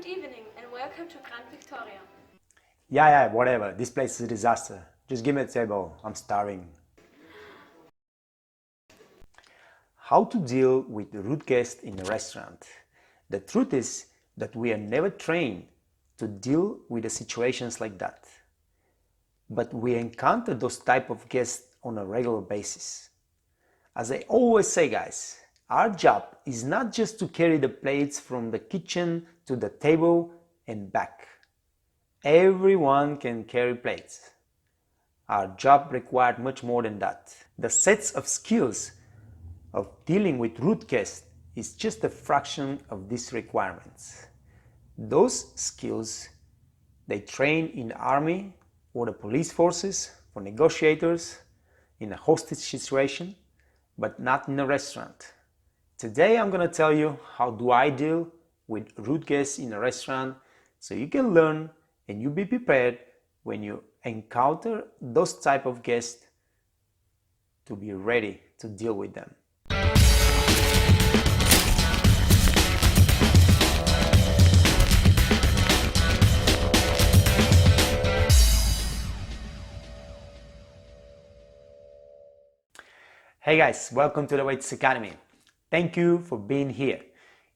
Good evening and welcome to Grand Victoria. Yeah, whatever. This place is a disaster. Just give me a table. I'm starving. How to deal with rude guests in a restaurant. The truth is that we are never trained to deal with the situations like that. But we encounter those type of guests on a regular basis. As I always say, guys, our job is not just to carry the plates from the kitchen to the table and back. Everyone can carry plates. Our job required much more than that. The sets of skills of dealing with rude guests is just a fraction of these requirements. Those skills they train in the army or the police forces for negotiators in a hostage situation, but not in a restaurant. Today I'm going to tell you how do I deal with rude guests in a restaurant so you can learn and you be prepared when you encounter those type of guests to be ready to deal with them. Hey guys, welcome to the Waits Academy. Thank you for being here.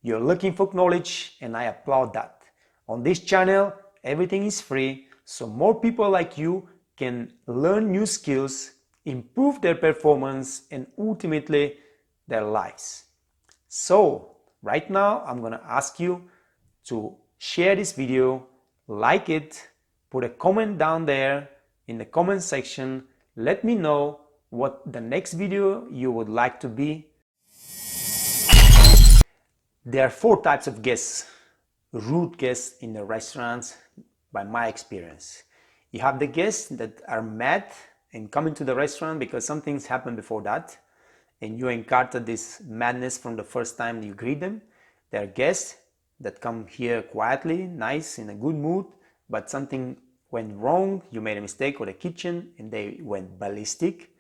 You're looking for knowledge and I applaud that. On this channel, everything is free, so more people like you can learn new skills, improve their performance and ultimately their lives. So right now I'm gonna ask you to share this video, like it, put a comment down there in the comment section. Let me know what the next video you would like to be. There are 4 types of guests, rude guests in the restaurants by my experience. You have the guests that are mad and come into the restaurant because something's happened before that and you encounter this madness from the first time you greet them. There are guests that come here quietly, nice, in a good mood, but something went wrong, you made a mistake with the kitchen and they went ballistic.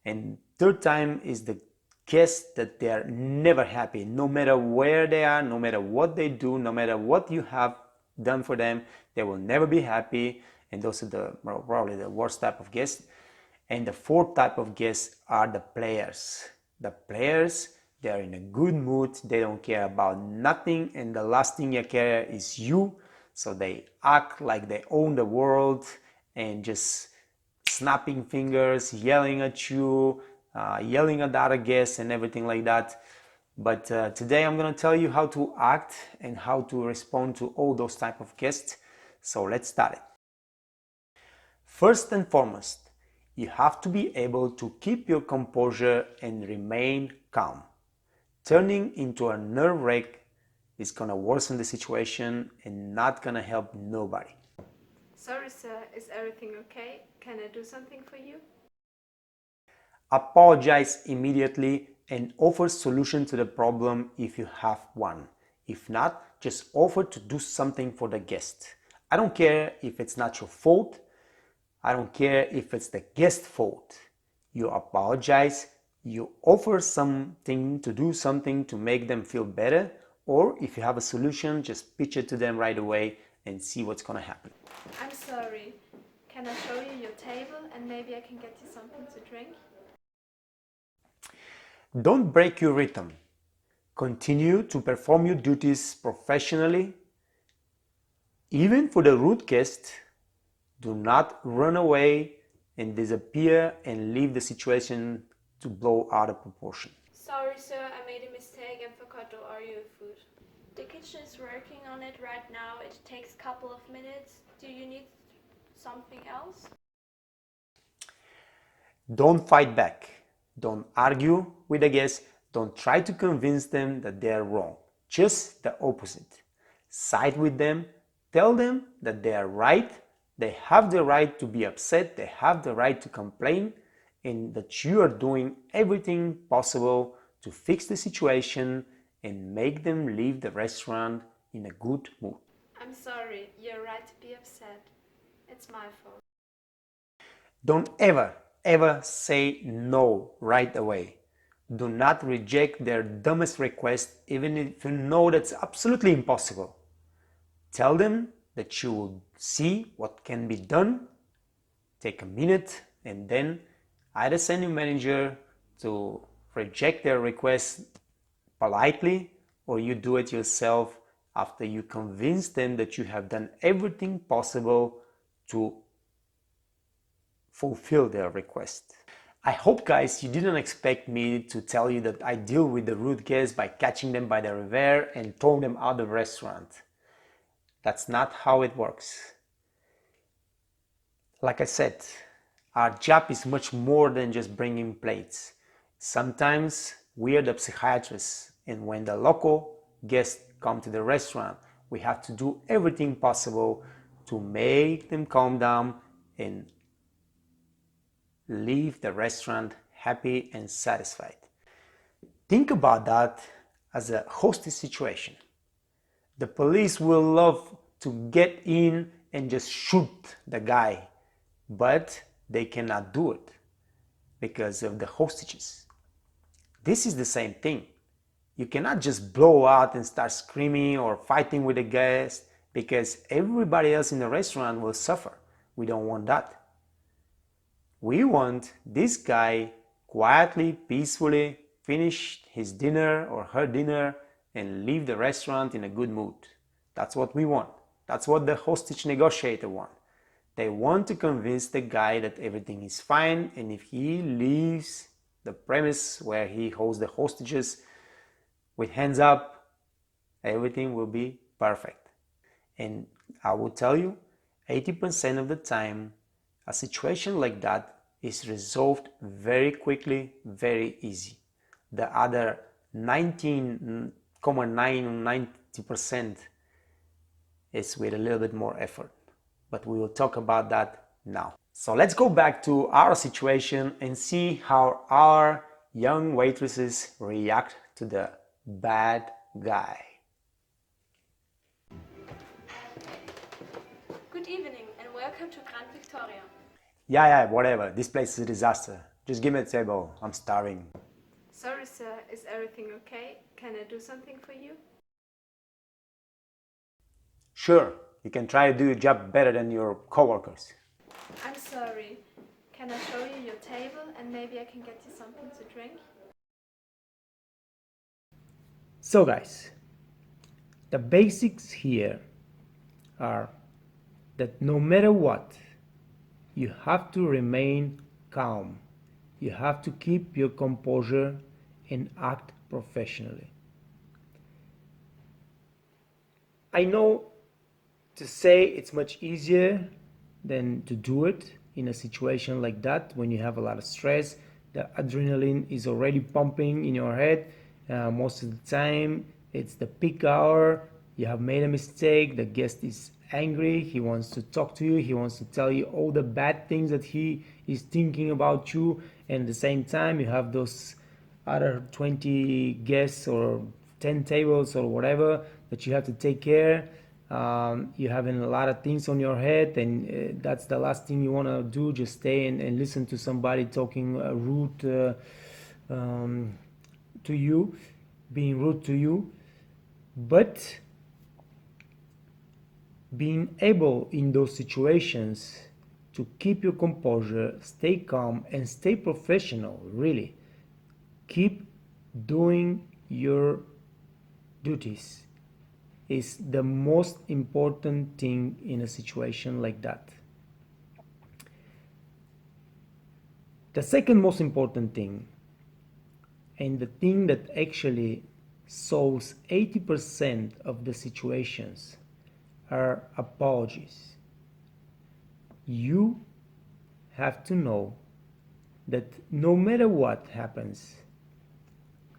And third time is the guests that they are never happy, no matter where they are, no matter what they do, no matter what you have done for them, they will never be happy. And those are probably the worst type of guests. And the fourth type of guests are the players. The players, they are in a good mood, they don't care about nothing, and the last thing you care is you. So they act like they own the world and just snapping fingers, yelling at you, yelling at the other guests and everything like that. But today I'm going to tell you how to act and how to respond to all those type of guests. So let's start it. First and foremost, you have to be able to keep your composure and remain calm. Turning into a nerve wreck is going to worsen the situation and not going to help nobody. Sorry sir, is everything okay? Can I do something for you? Apologize immediately and offer solution to the problem if you have one. If not, just offer to do something for the guest. I don't care if it's not your fault. I don't care if it's the guest's fault. You apologize, you offer something to do something to make them feel better, or if you have a solution, just pitch it to them right away and see what's gonna happen. I'm sorry. Can I show you your table and maybe I can get you something to drink? Don't break your rhythm. Continue to perform your duties professionally. Even for the rude guest, do not run away and disappear and leave the situation to blow out of proportion. Sorry sir, I made a mistake and forgot to order your food. The kitchen is working on it right now. It takes a couple of minutes. Do you need something else? Don't fight back. Don't argue with the guests. Don't try to convince them that they are wrong. Just the opposite. Side with them. Tell them that they are right. They have the right to be upset. They have the right to complain. And that you are doing everything possible to fix the situation and make them leave the restaurant in a good mood. I'm sorry, you're right to be upset. It's my fault. Don't ever say no right away. Do not reject their dumbest request even if you know that's absolutely impossible. Tell them that you will see what can be done, take a minute, and then either send your manager to reject their request politely, or you do it yourself after you convince them that you have done everything possible to fulfill their request. I hope, guys, you didn't expect me to tell you that I deal with the rude guests by catching them by the revers and throwing them out of the restaurant. That's not how it works. Like I said, our job is much more than just bringing plates. Sometimes we are the psychiatrists, and when the local guests come to the restaurant, we have to do everything possible to make them calm down and leave the restaurant happy and satisfied. Think about that as a hostage situation. The police will love to get in and just shoot the guy, but they cannot do it because of the hostages. This is the same thing. You cannot just blow out and start screaming or fighting with the guests because everybody else in the restaurant will suffer. We don't want that. We want this guy quietly, peacefully finish his dinner or her dinner and leave the restaurant in a good mood. That's what we want. That's what the hostage negotiator wants. They want to convince the guy that everything is fine, and if he leaves the premise where he holds the hostages with hands up, everything will be perfect. And I will tell you, 80% of the time, a situation like that is resolved very quickly, very easy. The other 19.9 or 90% is with a little bit more effort. But we will talk about that now. So let's go back to our situation and see how our young waitresses react to the bad guy. Good evening and welcome to Grand Victoria. Yeah, whatever. This place is a disaster. Just give me a table. I'm starving. Sorry, sir. Is everything okay? Can I do something for you? Sure, you can try to do your job better than your coworkers. I'm sorry. Can I show you your table and maybe I can get you something to drink? So guys, the basics here are that no matter what, you have to remain calm. You have to keep your composure and act professionally. I know to say it's much easier than to do it in a situation like that when you have a lot of stress. The adrenaline is already pumping in your head. Most of the time it's the peak hour. You have made a mistake. The guest is angry. He wants to talk to you. He wants to tell you all the bad things that he is thinking about you. And at the same time you have those other 20 guests or 10 tables or whatever that you have to take care. You're having a lot of things on your head, and that's the last thing you want to do. Just stay and listen to somebody talking rude to you, being rude to you. But being able in those situations to keep your composure, stay calm, and stay professional, really. Keep doing your duties is the most important thing in a situation like that. The second most important thing, and the thing that actually solves 80% of the situations, are apologies. You have to know that no matter what happens,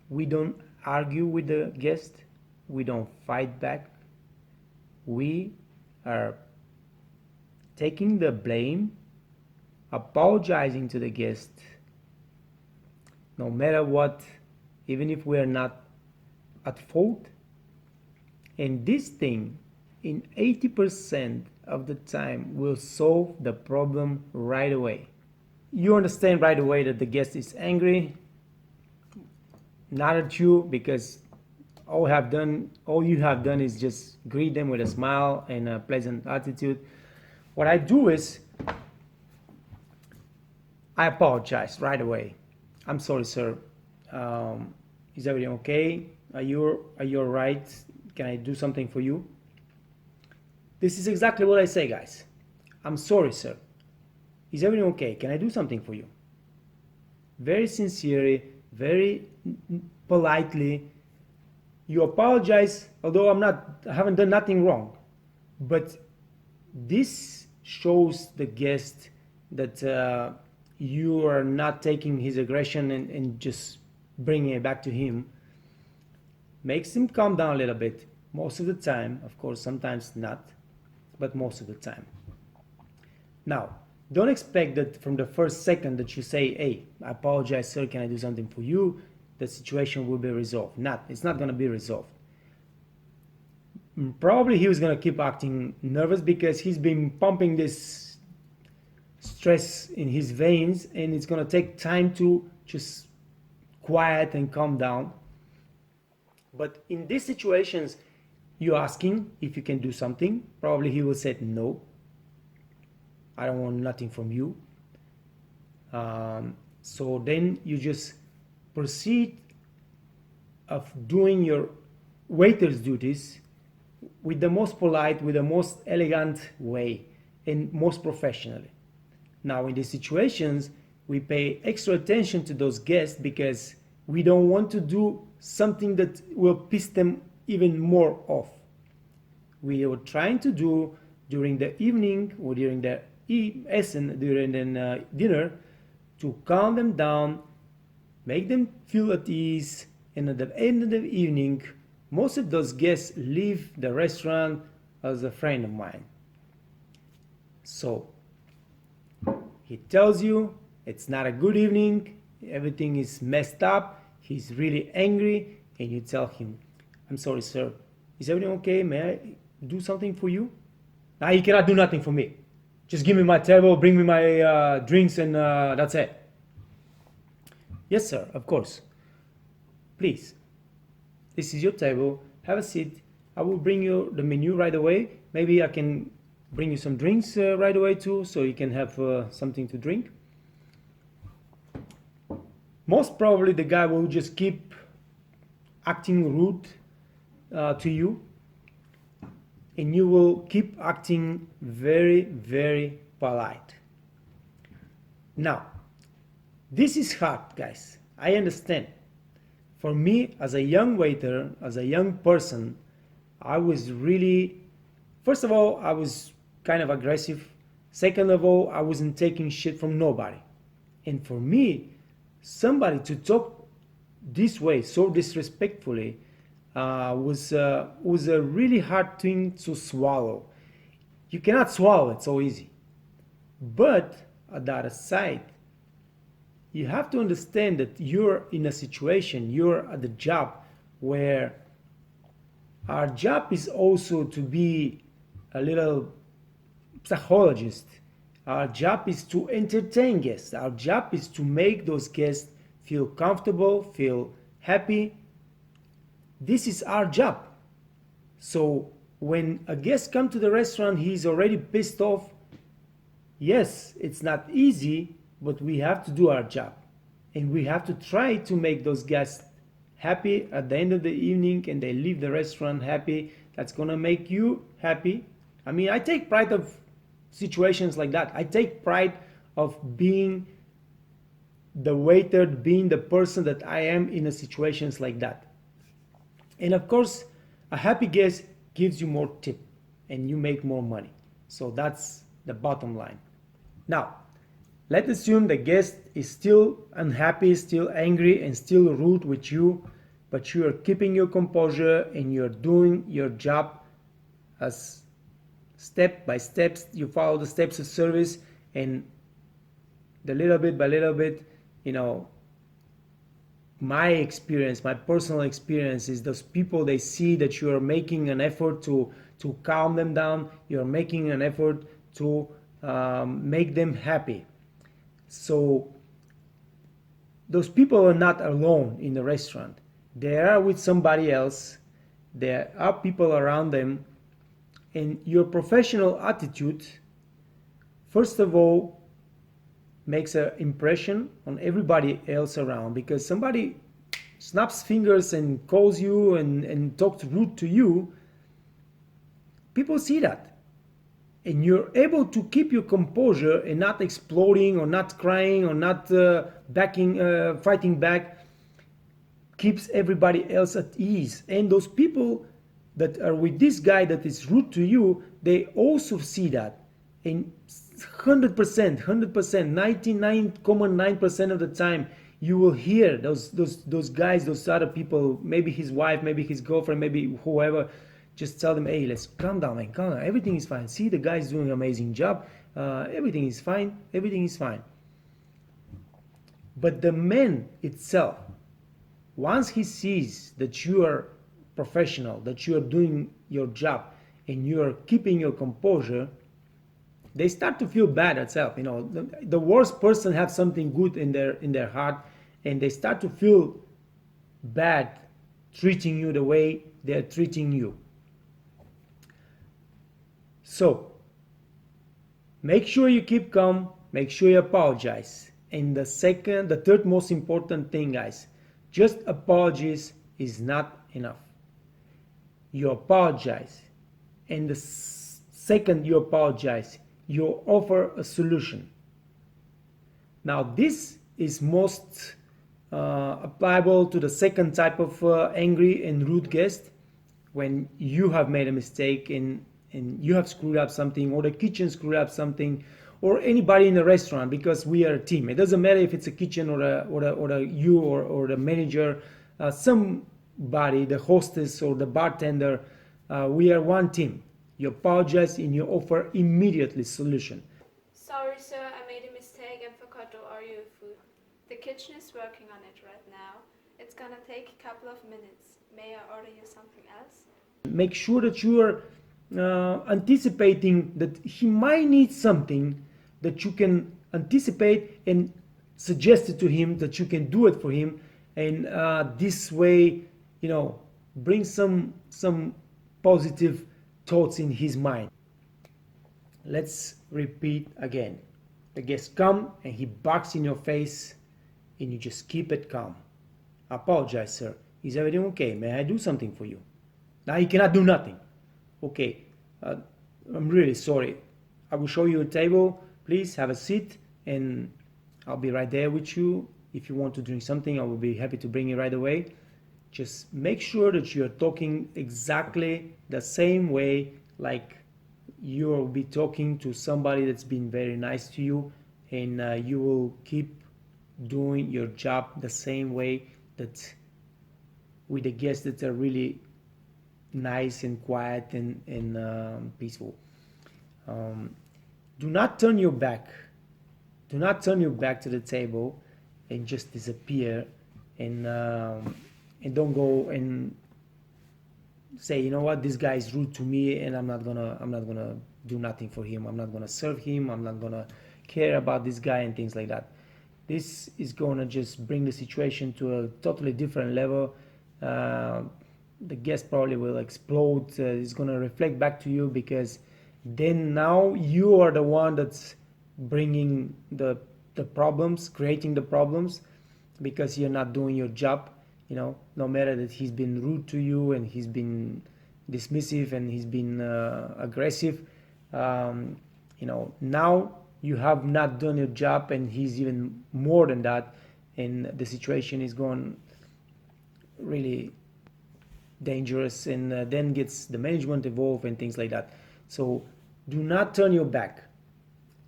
we don't argue with the guest, we don't fight back. We are taking the blame, apologizing to the guest, no matter what, even if we are not at fault. And this thing, in 80% of the time, will solve the problem right away. You understand right away that the guest is angry, not at you, because all you have done is just greet them with a smile and a pleasant attitude. What I do is I apologize right away. I'm sorry, sir. Is everything okay? Are you all right? Can I do something for you? This is exactly what I say, guys. I'm sorry, sir. Is everything okay? Can I do something for you? Very sincerely, very politely. You apologize, although I haven't done nothing wrong. But this shows the guest that you are not taking his aggression and just bringing it back to him. Makes him calm down a little bit. Most of the time, of course, sometimes not, but most of the time. Now, don't expect that from the first second that you say, hey, I apologize, sir, can I do something for you? The situation will be resolved. It's not going to be resolved. Probably he was going to keep acting nervous because he's been pumping this stress in his veins, and it's going to take time to just quiet and calm down. But in these situations, you ask him if you can do something. Probably he will say no. I don't want nothing from you. So then you just proceed of doing your waiter's duties with the most polite, with the most elegant way, and most professionally. Now, in these situations, we pay extra attention to those guests because we don't want to do something that will piss them even more off. We are trying to do during the evening or during the during the dinner to calm them down, make them feel at ease, and at the end of the evening, most of those guests leave the restaurant as a friend of mine. So he tells you it's not a good evening, everything is messed up, he's really angry, and you tell him, I'm sorry, sir, is everything okay? May I do something for you? Now, he cannot do nothing for me. Just give me my table, bring me my drinks, and that's it. Yes, sir, of course. Please, this is your table. Have a seat. I will bring you the menu right away. Maybe I can bring you some drinks right away too, so you can have something to drink. Most probably the guy will just keep acting rude to you, and you will keep acting very, very polite. Now, this is hard, guys. I understand. For me, as a young waiter, as a young person, I was really, first of all, I was kind of aggressive. Second of all, I wasn't taking shit from nobody. And for me, somebody to talk this way, so disrespectfully, was a really hard thing to swallow. You cannot swallow it so easy. But at the other side, you have to understand that you're in a situation, you're at the job where our job is also to be a little psychologist. Our job is to entertain guests. Our job is to make those guests feel comfortable, feel happy. This is our job. So when a guest comes to the restaurant, he's already pissed off. Yes, it's not easy, but we have to do our job. And we have to try to make those guests happy at the end of the evening, and they leave the restaurant happy. That's gonna make you happy. I mean, I take pride of situations like that. I take pride of being the waiter, being the person that I am in a situations like that. And of course, a happy guest gives you more tip and you make more money. So that's the bottom line. Now, let's assume the guest is still unhappy, still angry, and still rude with you, but you are keeping your composure and you're doing your job as step by step. You follow the steps of service, and the little bit by little bit, my experience, my personal experience is those people, they see that you are making an effort to calm them down, you're making an effort to make them happy. So those people are not alone in the restaurant. They are with somebody else, there are people around them, and your professional attitude, first of all, makes an impression on everybody else around, because somebody snaps fingers and calls you and talks rude to you, people see that. And you're able to keep your composure and not exploding or not crying or not fighting back, keeps everybody else at ease. And those people that are with this guy that is rude to you, they also see that. And 100%, 99.9% of the time, you will hear those guys, those other people, maybe his wife, maybe his girlfriend, maybe whoever, just tell them, hey, let's calm down, man, calm down. Everything is fine. See, the guy's doing an amazing job. Everything is fine. Everything is fine. But the man itself, once he sees that you are professional, that you are doing your job, and you are keeping your composure, they start to feel bad itself. You know, the worst person have something good in their heart, and they start to feel bad treating you the way they're treating you. So make sure you keep calm, make sure you apologize. And the third most important thing, guys, just apologies is not enough. You apologize, and the second you apologize, you offer a solution. Now this is most applicable to the second type of angry and rude guest, when you have made a mistake and you have screwed up something, or the kitchen screwed up something, or anybody in the restaurant, because we are a team. It doesn't matter if it's a kitchen or the manager, somebody, the hostess or the bartender. We are one team. You apologize and you offer immediately solution. Sorry, sir, I made a mistake and forgot to order your food. The kitchen is working on it right now. It's gonna take a couple of minutes. May I order you something else? Make sure that you are anticipating that he might need something, that you can anticipate and suggest it to him, that you can do it for him, and this way, you know, bring some positive thoughts in his mind. Let's repeat again. The guest comes and he barks in your face, and you just keep it calm. Apologize, sir. Is everything okay? May I do something for you? Now he cannot do nothing. Okay, I'm really sorry. I will show you a table. Please have a seat, and I'll be right there with you. If you want to drink something, I will be happy to bring it right away. Just make sure that you're talking exactly the same way, like you'll be talking to somebody that's been very nice to you, and you will keep doing your job the same way, that with the guests that are really nice and quiet and peaceful. Do not turn your back. Do not turn your back to the table and just disappear, and don't go and say, you know what, this guy is rude to me, and I'm not gonna do nothing for him. I'm not gonna serve him. I'm not gonna care about this guy and things like that. This is gonna just bring the situation to a totally different level. The guest probably will explode. It's gonna reflect back to you, because then now you are the one that's bringing the problems, creating the problems, because you're not doing your job. You know, no matter that he's been rude to you and he's been dismissive and he's been aggressive, you know, now you have not done your job, and he's even more than that, and the situation is going really dangerous, and then gets the management involved and things like that. So do not turn your back.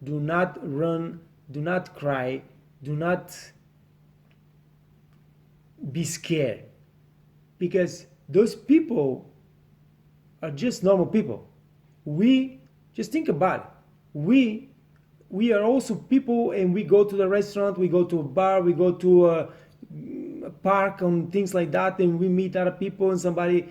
Do not run. Do not cry. Do not be scared, because those people are just normal people. We just think about it. We are also people, and we go to the restaurant, we go to a bar, we go to a park and things like that, and we meet other people, and somebody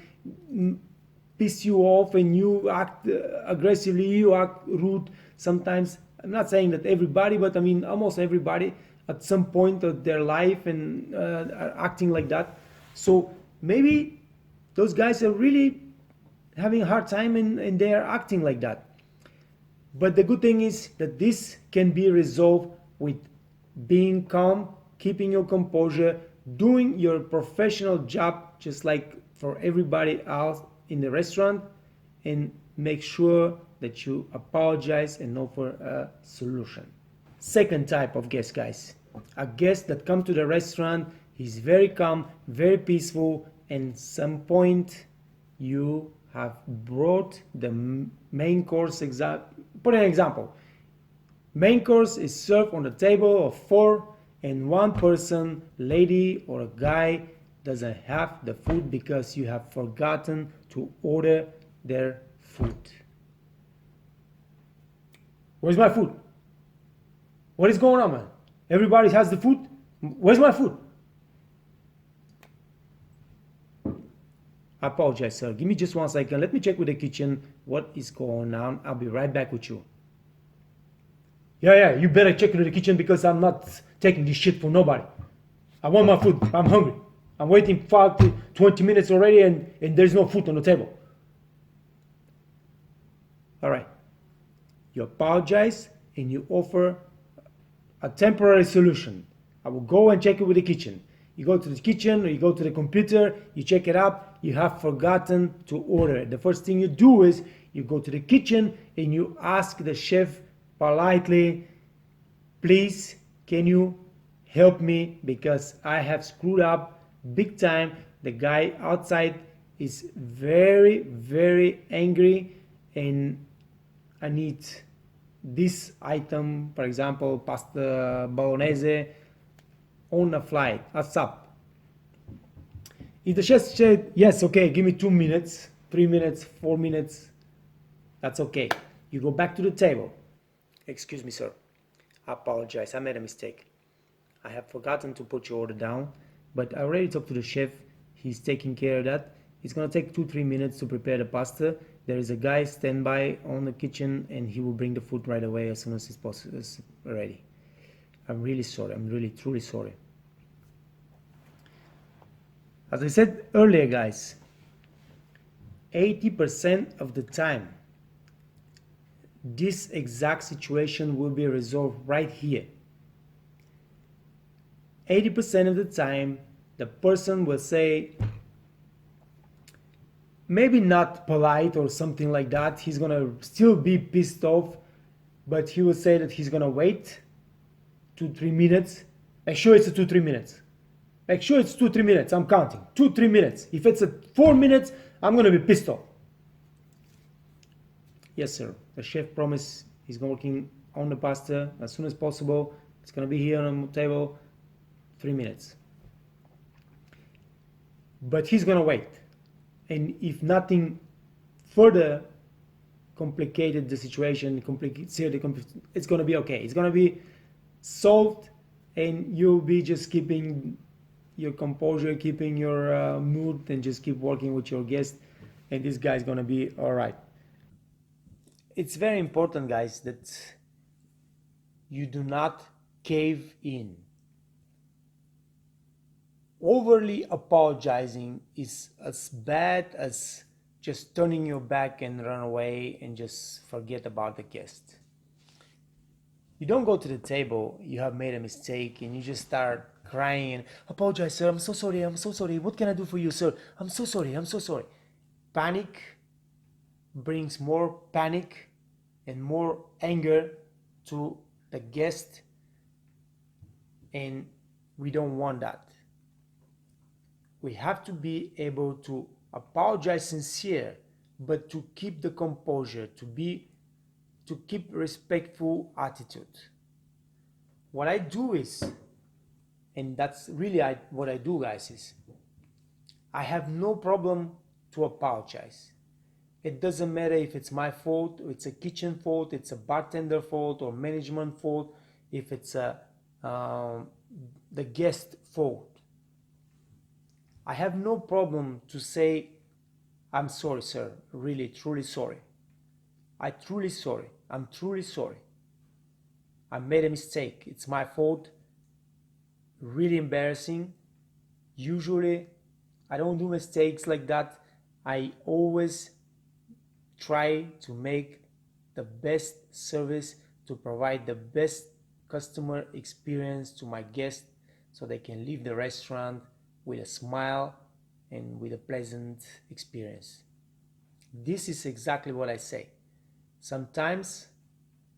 piss you off and you act aggressively, you act rude sometimes. I'm not saying that everybody, but I mean almost everybody at some point of their life and are acting like that. So maybe those guys are really having a hard time and they are acting like that. But the good thing is that this can be resolved with being calm, keeping your composure, doing your professional job just like for everybody else in the restaurant, and make sure that you apologize and offer a solution. Second type of guest, guys. A guest that comes to the restaurant, he's very calm, very peaceful, and some point you have brought the main course. Put an example. Main course is served on the table of 4, and one person, lady or a guy, doesn't have the food because you have forgotten to order their food. Where's my food? What is going on, man? Everybody has the food. Where's my food? I apologize, sir. Give me just 1 second. Let me check with the kitchen what is going on. I'll be right back with you. Yeah, you better check into the kitchen because I'm not taking this shit for nobody. I want my food. I'm hungry. I'm waiting 5 to 20 minutes already and there's no food on the table. All right. You apologize and you offer a temporary solution. I will go and check it with the kitchen. You go to the kitchen or you go to the computer, you check it out, you have forgotten to order it. The first thing you do is you go to the kitchen and you ask the chef politely, please, can you help me because I have screwed up big time. The guy outside is very, very angry and I need this item, for example, pasta bolognese, on a flight, ASAP. If the chef said, yes, okay, give me 2 minutes, 3 minutes, 4 minutes, that's okay. You go back to the table. Excuse me, sir. I apologize. I made a mistake. I have forgotten to put your order down, but I already talked to the chef. He's taking care of that. It's going to take 2-3 minutes to prepare the pasta. There is a guy standby on the kitchen and he will bring the food right away as soon as it's ready. I'm really sorry. I'm really, truly sorry. As I said earlier, guys, 80% of the time, this exact situation will be resolved right here. 80% of the time, the person will say, maybe not polite or something like that. He's going to still be pissed off, but he will say that he's going to wait 2-3 minutes. Make sure it's 2-3 minutes. Make sure it's 2-3 minutes. I'm counting. 2-3 minutes. If it's 4 minutes, I'm going to be pissed off. Yes, sir. The chef promised he's working on the pasta as soon as possible. It's going to be here on the table. 3 minutes. But he's going to wait. And if nothing further complicated the situation, it's going to be okay. It's going to be solved and you'll be just keeping your composure, keeping your mood, and just keep working with your guest. And this guy's going to be all right. It's very important, guys, that you do not cave in. Overly apologizing is as bad as just turning your back and run away and just forget about the guest. You don't go to the table, you have made a mistake, and you just start crying and apologize, sir, I'm so sorry, what can I do for you, sir? I'm so sorry. Panic brings more panic and more anger to the guest, and we don't want that. We have to be able to apologize sincere, but to keep the composure, to keep respectful attitude. What I do is, and that's really what I do, guys, is I have no problem to apologize. It doesn't matter if it's my fault, or it's a kitchen fault, it's a bartender fault, or management fault, if it's the guest fault. I have no problem to say, I'm sorry, sir, really, truly sorry. I'm truly sorry. I made a mistake. It's my fault. Really embarrassing. Usually, I don't do mistakes like that. I always try to make the best service, to provide the best customer experience to my guests so they can leave the restaurant with a smile and with a pleasant experience. This is exactly what I say. Sometimes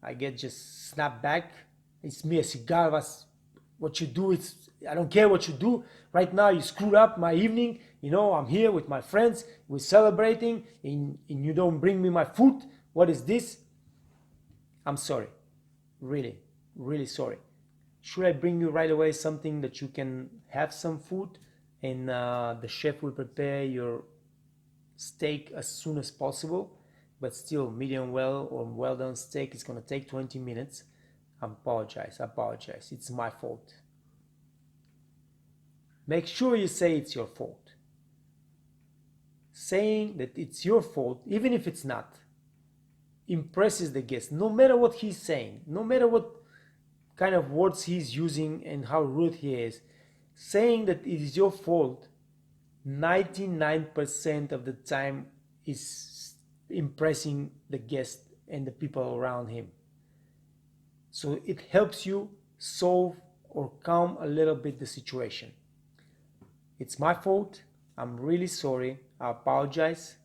I get just snapped back. It's me, a cigar. What you do, I don't care what you do. Right now, you screwed up my evening. I'm here with my friends. We're celebrating, and you don't bring me my food. What is this? I'm sorry. Really, really sorry. Should I bring you right away something that you can have some food, and the chef will prepare your steak as soon as possible, but still medium well or well done steak is going to take 20 minutes. I apologize. It's my fault. Make sure you say it's your fault. Saying that it's your fault, even if it's not, impresses the guest. No matter what he's saying, no matter what kind of words he's using and how rude he is, saying that it is your fault 99% of the time is impressing the guest and the people around him. So it helps you solve or calm a little bit the situation. It's my fault. I'm really sorry. I apologize.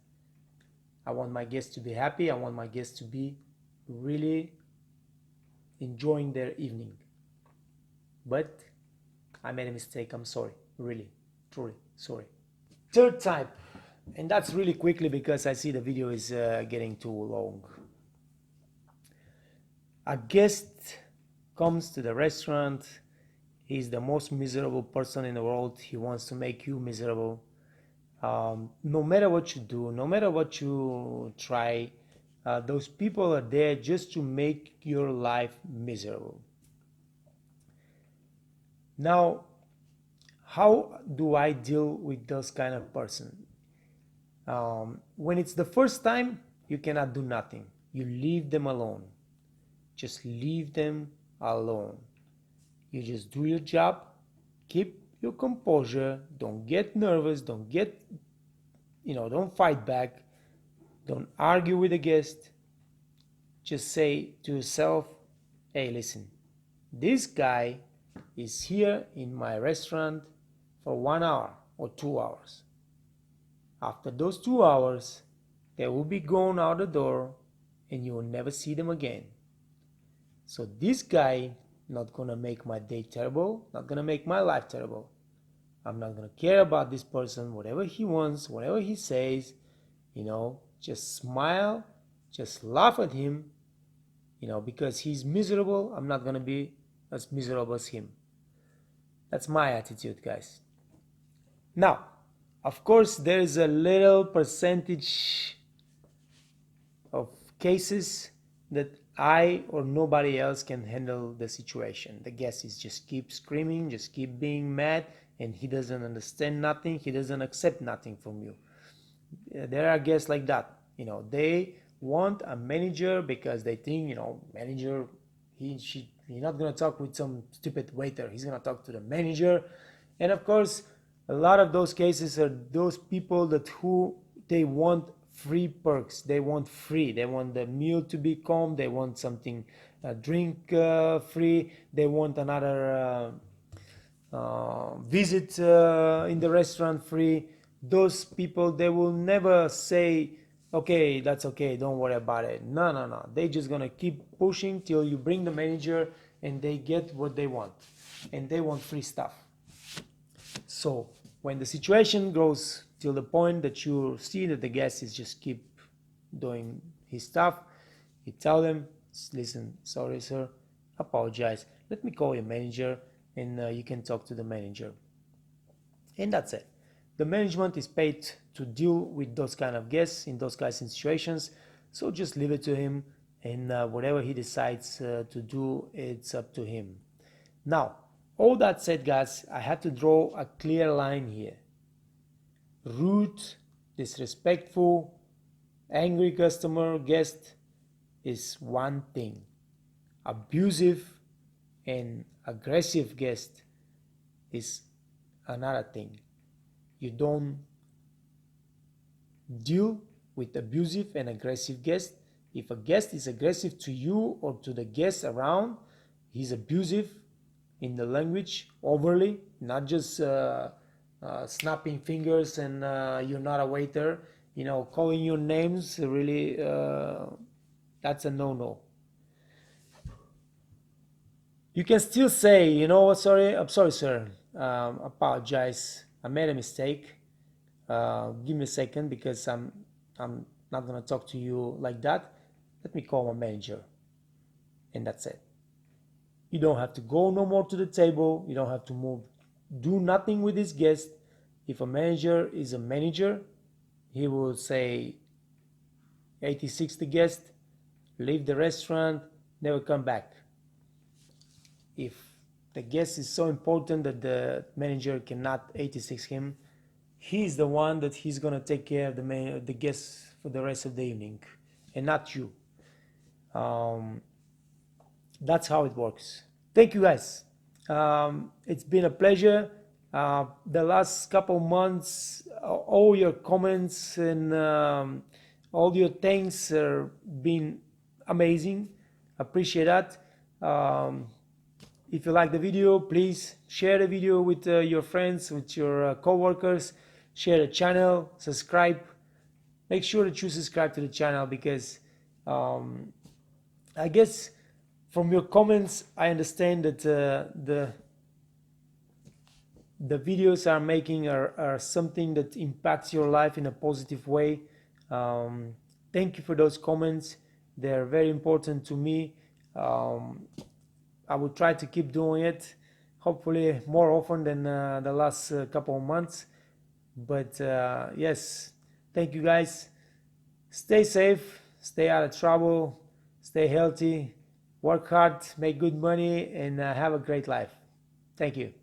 I want my guests to be happy. I want my guests to be really enjoying their evening. But I made a mistake. I'm sorry. Really, truly sorry. Third type, and that's really quickly because I see the video is getting too long. A guest comes to the restaurant. He's the most miserable person in the world. He wants to make you miserable. No matter what you do, no matter what you try, those people are there just to make your life miserable. Now, how do I deal with those kind of person? When it's the first time, you cannot do nothing. You leave them alone. Just leave them alone. You just do your job. Keep your composure. Don't get nervous. Don't fight back. Don't argue with the guest. Just say to yourself, hey, listen, this guy is here in my restaurant for 1 hour or 2 hours. After those 2 hours, they will be gone out the door and you will never see them again. So this guy not gonna make my day terrible, not gonna make my life terrible. I'm not gonna care about this person, whatever he wants, whatever he says, just smile, just laugh at him, because he's miserable. I'm not gonna be as miserable as him. That's my attitude, guys. Now, of course, there is a little percentage of cases that I or nobody else can handle the situation. The guest is just keep screaming, just keep being mad, and he doesn't understand nothing. He doesn't accept nothing from you. There are guests like that. They want a manager because they think, manager, he's not gonna talk with some stupid waiter. He's gonna talk to the manager, and of course, a lot of those cases are those people they want free perks. They want free. They want the meal to be calm. They want something, drink free. They want another visit in the restaurant free. Those people, they will never say, okay, that's okay, don't worry about it. No. They just gonna keep pushing till you bring the manager and they get what they want. And they want free stuff. So when the situation goes till the point that you see that the guest is just keep doing his stuff, you tell them, listen, sorry sir, apologize, let me call your manager and you can talk to the manager. And that's it. The management is paid to deal with those kind of guests in those kinds of situations, so just leave it to him, and whatever he decides to do, it's up to him. Now, all that said, guys, I had to draw a clear line here. Rude, disrespectful, angry guest is one thing. Abusive and aggressive guest is another thing. You don't deal with abusive and aggressive guests. If a guest is aggressive to you or to the guests around, he's abusive in the language overly, not just snapping fingers and you're not a waiter, calling your names, really, that's a no-no. You can still say, sorry, I'm sorry, sir, apologize, I made a mistake. Give me a second because I'm not gonna talk to you like that. Let me call my manager, and that's it. You don't have to go no more to the table. You don't have to move. Do nothing with this guest. If a manager is a manager, he will say 80-60 guest, leave the restaurant, never come back. If the guest is so important that the manager cannot 86 him, he's the one that he's gonna take care of the guests for the rest of the evening, and not you. That's how it works. Thank you, guys. It's been a pleasure. The last couple months, all your comments and all your thanks are been amazing. Appreciate that. If you like the video, please share the video with your friends, with your co-workers. Share the channel, subscribe. Make sure that you subscribe to the channel because I guess from your comments, I understand that the videos I'm making are something that impacts your life in a positive way. Thank you for those comments. They're very important to me. I will try to keep doing it, hopefully more often than the last couple of months. But yes, thank you guys. Stay safe, stay out of trouble, stay healthy, work hard, make good money, and have a great life. Thank you.